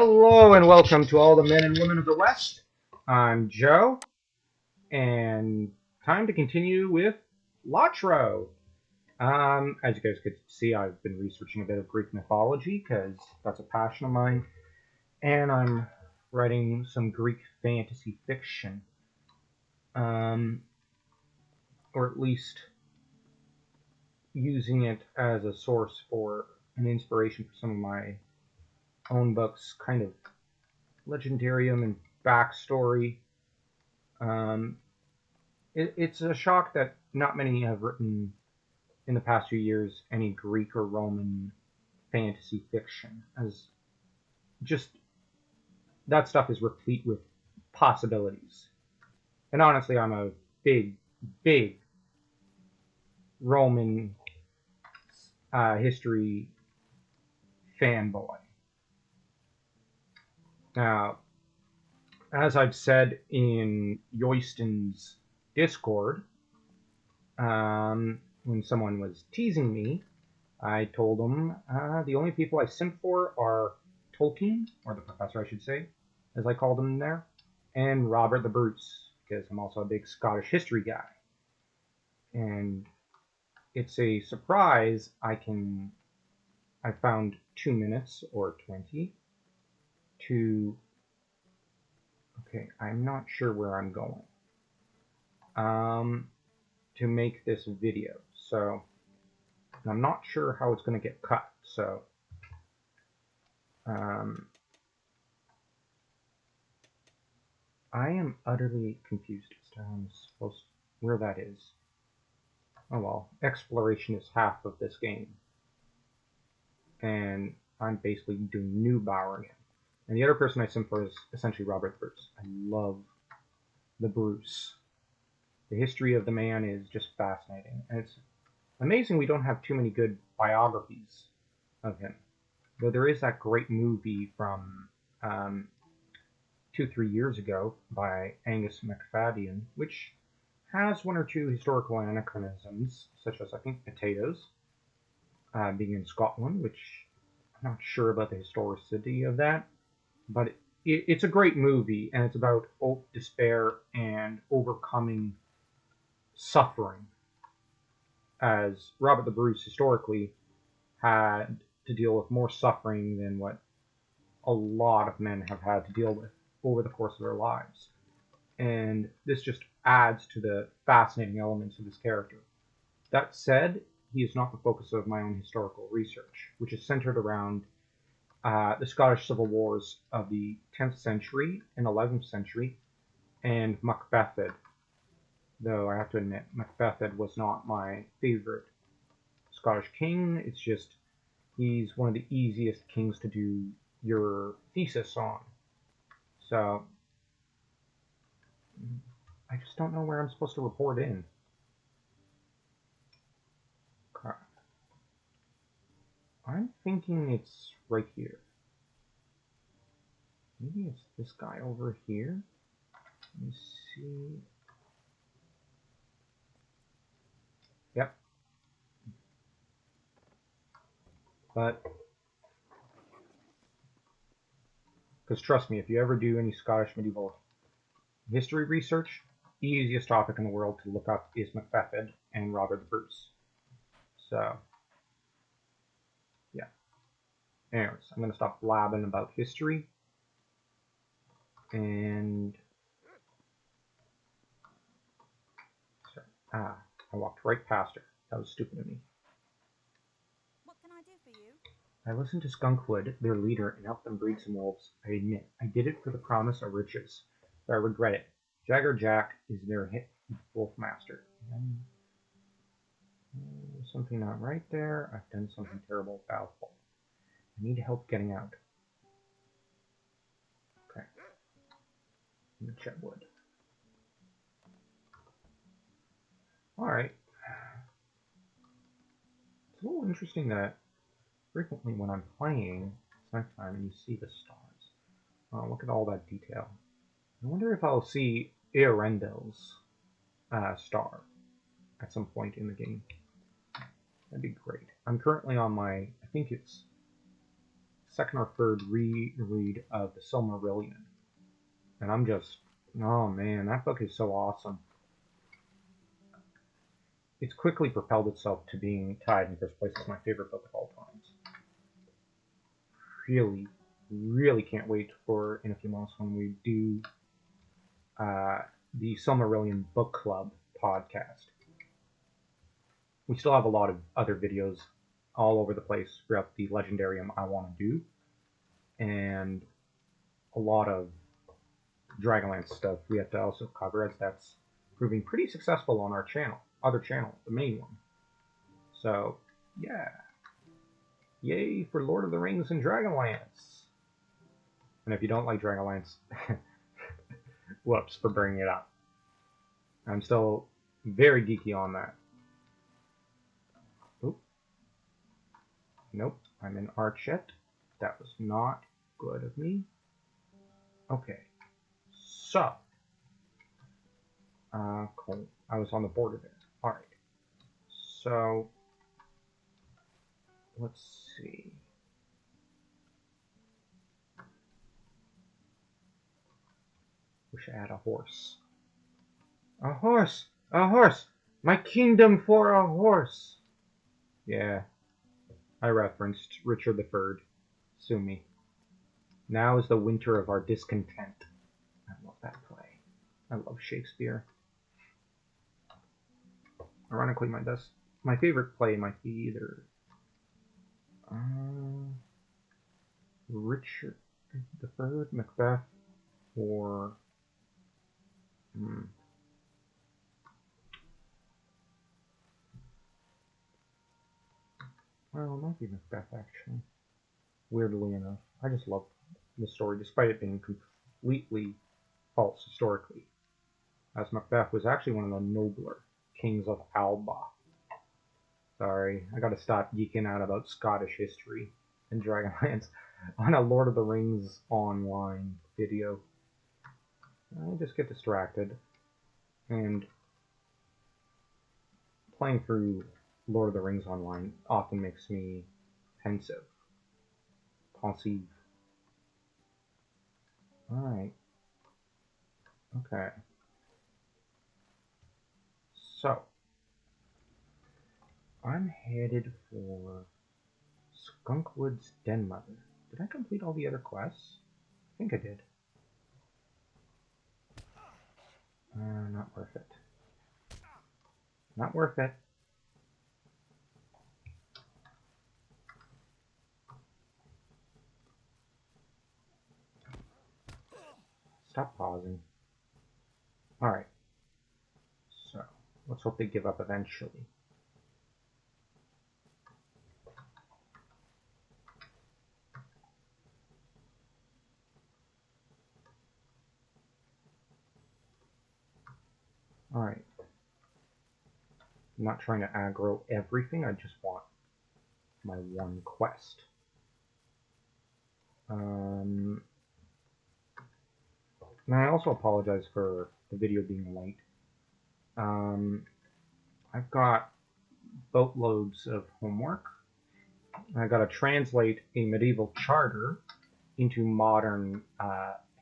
Hello and welcome to all the men and women of the West. I'm Joe, and time to continue with LOTRO. As you guys could see, I've been researching a bit of Greek mythology because that's a passion of mine, and I'm writing some Greek fantasy fiction, or at least using it as a source for an inspiration for some of my own books, kind of legendarium and backstory. Um, it's a shock that not many have written in the past few years any Greek or Roman fantasy fiction, as just that stuff is replete with possibilities. And honestly, I'm a big, big Roman history fanboy. Now, as I've said in Yoiston's Discord, when someone was teasing me, I told them the only people I simp for are Tolkien, or the professor, I should say, as I called him there, and Robert the Bruce, because I'm also a big Scottish history guy. And it's a surprise I found 2 minutes or 20 to, okay, I'm not sure where I'm going, to make this video. So I'm not sure how it's going to get cut. So, I am utterly confused as to how I'm supposed where that is. Oh well, exploration is half of this game, and I'm basically doing Noob again. And the other person I sim for is essentially Robert Bruce. I love the Bruce. The history of the man is just fascinating, and it's amazing we don't have too many good biographies of him. Though there is that great movie from 2-3 years ago by Angus MacFadyen, which has one or two historical anachronisms, such as I think potatoes being in Scotland, which I'm not sure about the historicity of that, but it's a great movie, and it's about despair and overcoming suffering, as Robert the Bruce historically had to deal with more suffering than what a lot of men have had to deal with over the course of their lives. And this just adds to the fascinating elements of his character. That said, he is not the focus of my own historical research, which is centered around the Scottish Civil Wars of the 10th century and 11th century, and Macbethed. Though I have to admit, Macbethed was not my favorite Scottish king. It's just he's one of the easiest kings to do your thesis on. So I just don't know where I'm supposed to report in. I'm thinking it's right here. Maybe it's this guy over here. Let me see. Yep. But, because trust me, if you ever do any Scottish medieval history research, the easiest topic in the world to look up is Macbethed and Robert the Bruce. So, yeah. Anyways, I'm going to stop blabbing about history. And, sorry. I walked right past her. That was stupid of me. What can I do for you? I listened to Skunkwood, their leader, and helped them breed some wolves. I admit, I did it for the promise of riches, but I regret it. Jagger Jack is their hit wolf master. Something not right there. I've done something terrible, Balfour. I need help getting out. Okay. Chetwood. Alright. It's a little interesting that frequently when I'm playing, it's nighttime and you see the stars. Oh, look at all that detail. I wonder if I'll see Earendil's star at some point in the game. That'd be great. I'm currently on my, I think it's second or third reread of the Silmarillion. And I'm just, oh man, that book is so awesome. It's quickly propelled itself to being tied in first place as my favorite book of all times. Really, really can't wait for in a few months when we do the Silmarillion Book Club podcast. We still have a lot of other videos all over the place throughout the Legendarium I want to do, and a lot of Dragonlance stuff we have to also cover, as that's proving pretty successful on our channel, other channel, the main one. So, yeah. Yay for Lord of the Rings and Dragonlance. And if you don't like Dragonlance, whoops for bringing it up. I'm still very geeky on that. Oop. Nope, I'm in Archette. That was not good of me. Okay. So. Cool. I was on the border there. Alright. So. Let's see. Wish I had a horse. A horse! A horse! My kingdom for a horse! Yeah. I referenced Richard III. Sue me. Now is the winter of our discontent. I love that play. I love Shakespeare. Ironically, my favorite play might be either Richard III, Macbeth, or well, it might be Macbeth actually. Weirdly enough, I just love the story, despite it being completely false historically, as Macbeth was actually one of the nobler kings of Alba. Sorry, I gotta stop geeking out about Scottish history and Dragonlance on a Lord of the Rings online video. I just get distracted, and playing through Lord of the Rings online often makes me pensive. Pensive. Alright. Okay. So, I'm headed for Skunkwood's Denmother. Did I complete all the other quests? I think I did. Not worth it. Not worth it. Stop pausing. Alright. So, let's hope they give up eventually. Alright. I'm not trying to aggro everything, I just want my one quest. And I also apologize for the video being late. I've got boatloads of homework. I gotta translate a medieval charter into modern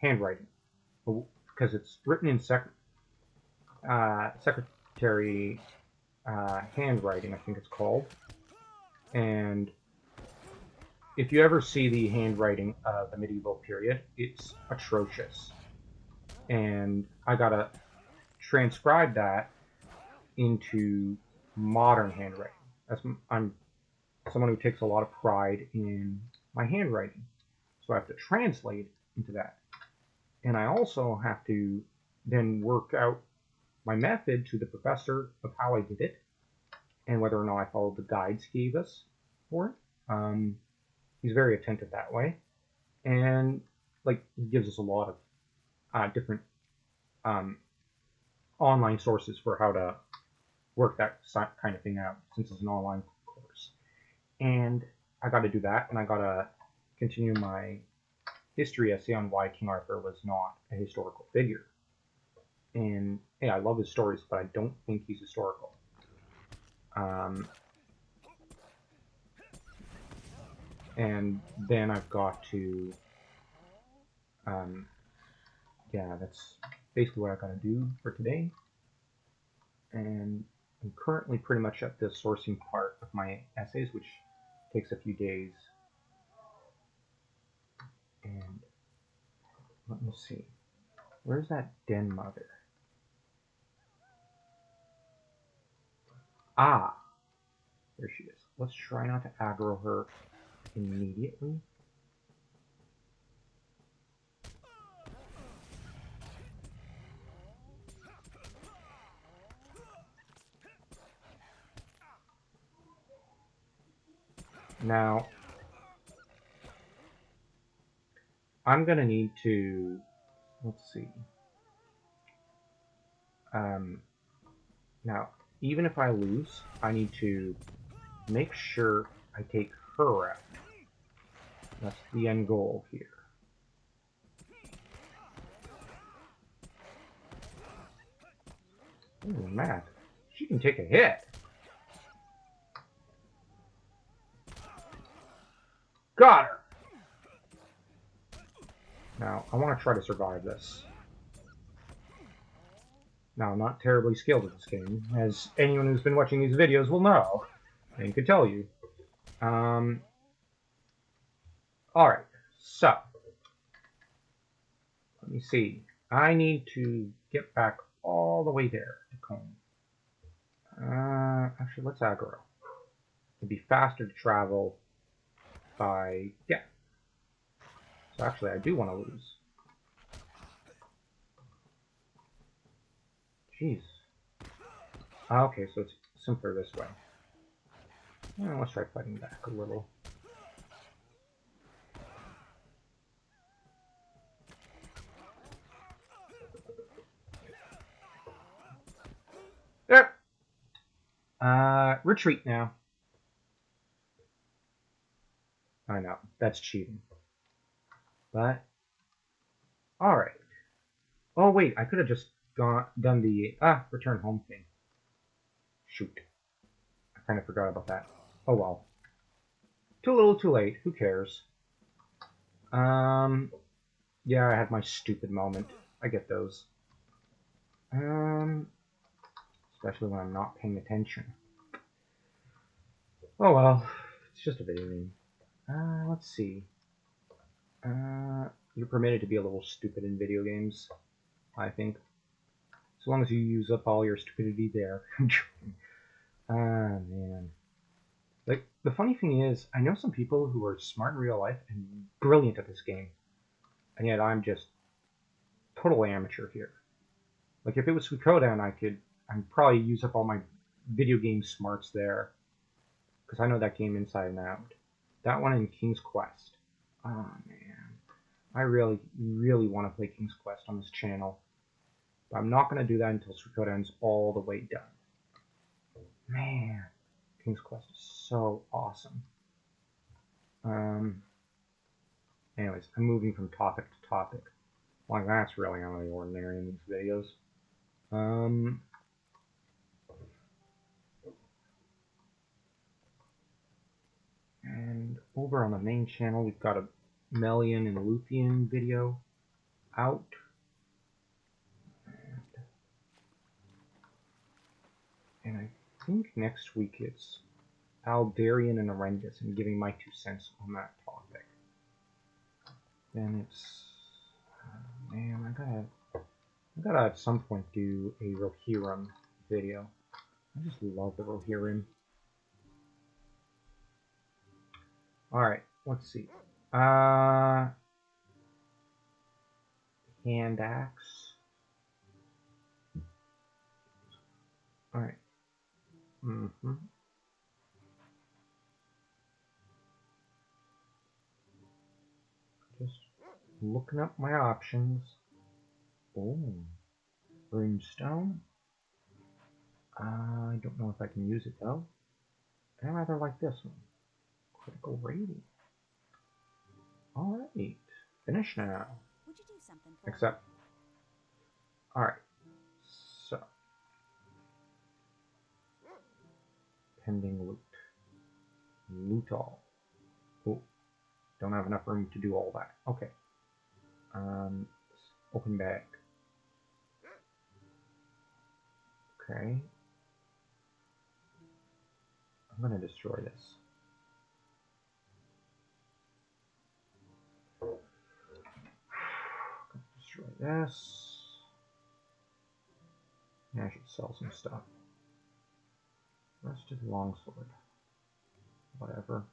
handwriting, because it's written in secretary handwriting, I think it's called. And if you ever see the handwriting of the medieval period, it's atrocious. And I gotta transcribe that into modern handwriting. I'm someone who takes a lot of pride in my handwriting, so I have to translate into that. And I also have to then work out my method to the professor of how I did it, and whether or not I followed the guides he gave us for it. He's very attentive that way, and like he gives us a lot of different online sources for how to work that kind of thing out, since it's an online course. And I got to do that, and I got to continue my history essay on why King Arthur was not a historical figure. And hey, I love his stories, but I don't think he's historical. And then I've got to, yeah, that's basically what I've got to do for today. And I'm currently pretty much at the sourcing part of my essays, which takes a few days. And let me see. Where's that Denmother? Ah, there she is. Let's try not to aggro her immediately. Now, I'm gonna need to, let's see. Now, even if I lose, I need to make sure I take her out. That's the end goal here. Ooh, Matt, she can take a hit. Got her! Now, I want to try to survive this. Now, I'm not terribly skilled at this game, as anyone who's been watching these videos will know, and could tell you. Alright, so, let me see. I need to get back all the way there to Combe. Actually, let's aggro. It'd be faster to travel by, yeah. So actually, I do want to lose. Jeez. Okay, so it's simpler this way. Let's try fighting back a little. There! Retreat now. I know, that's cheating. But, alright. Oh wait, I could have just done the, return home thing. Shoot. I kind of forgot about that. Oh well. Too little too late, who cares? Yeah, I had my stupid moment. I get those. Especially when I'm not paying attention. Oh well, it's just a video game. Let's see. You're permitted to be a little stupid in video games, I think. As long as you use up all your stupidity there. Man. Like, the funny thing is, I know some people who are smart in real life and brilliant at this game. And yet I'm just total amateur here. Like, if it was Suikoden, I'd probably use up all my video game smarts there. Because I know that game inside and out. That one in King's Quest. Oh, man. I really, really want to play King's Quest on this channel. But I'm not going to do that until Suikoden's all the way done. Man. King's Quest is so awesome. Anyways, I'm moving from topic to topic. Like, that's really out of the ordinary in these videos. And over on the main channel, we've got a Melian and Luthien video out. And I think next week it's Aldarian and Arendis, and giving my 2 cents on that topic. Then it's, man, I gotta at some point do a Rohirrim video. I just love the Rohirrim. Alright, let's see. Hand axe. Alright. Just looking up my options. Oh, runestone. I don't know if I can use it though. I rather like this one. Critical rating. Alright. Finish now. Would you do something for Except. Alright. So. Pending loot. Loot all. Oh. Don't have enough room to do all that. Okay. Open bag. Okay. I'm gonna destroy this. Destroy this. Yeah, I should sell some stuff. Rusted longsword. Whatever.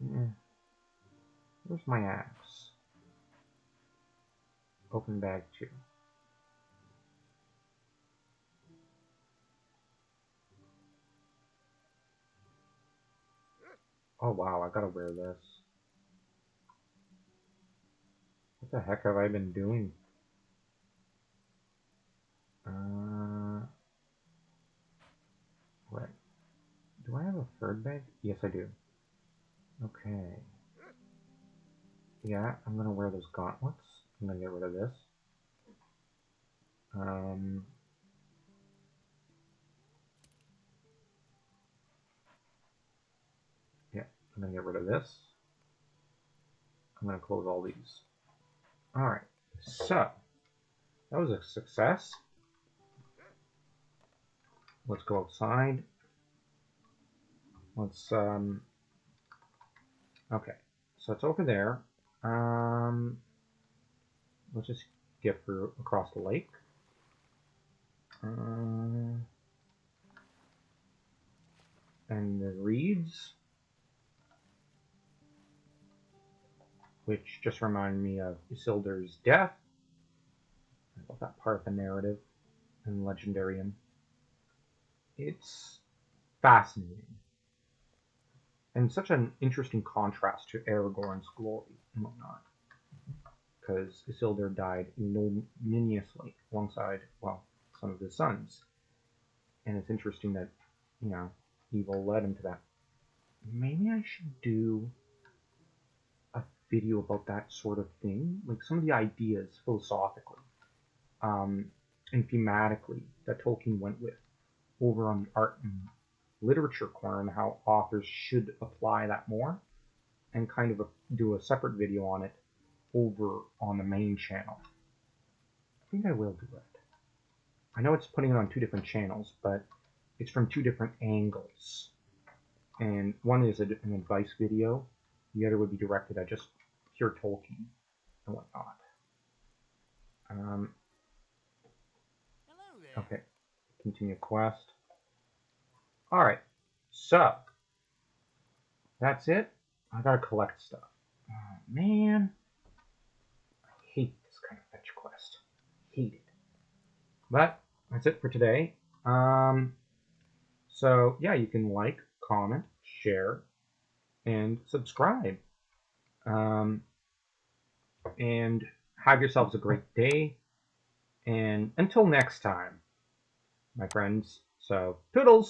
Yeah. Where's my axe? Open bag 2. Oh wow, I gotta wear this. What the heck have I been doing? Right. Do I have a third bag? Yes, I do. Okay. Yeah, I'm gonna wear those gauntlets. I'm gonna get rid of this. Yeah, I'm gonna get rid of this. I'm gonna close all these. Alright, so that was a success. Let's go outside. Let's okay. So it's over there. Let's just get through across the lake. And the reeds, which just remind me of Isildur's death. I love that part of the narrative in Legendarium. It's fascinating. And such an interesting contrast to Aragorn's glory and whatnot. Because Isildur died ignominiously alongside, well, some of his sons. And it's interesting that, you know, evil led him to that. Maybe I should do a video about that sort of thing. Like some of the ideas philosophically and thematically that Tolkien went with over on the art and literature corner and how authors should apply that more, and kind of do a separate video on it over on the main channel. I think I will do it. I know it's putting it on 2 different channels, but it's from 2 different angles. And one is an advice video, the other would be directed at just pure Tolkien and whatnot. Hello there. Okay, continue quest. Alright, so that's it. I gotta collect stuff. Oh man, I hate this kind of fetch quest. Hate it. But that's it for today. So yeah, you can like, comment, share, and subscribe. And have yourselves a great day. And until next time, my friends. So toodles.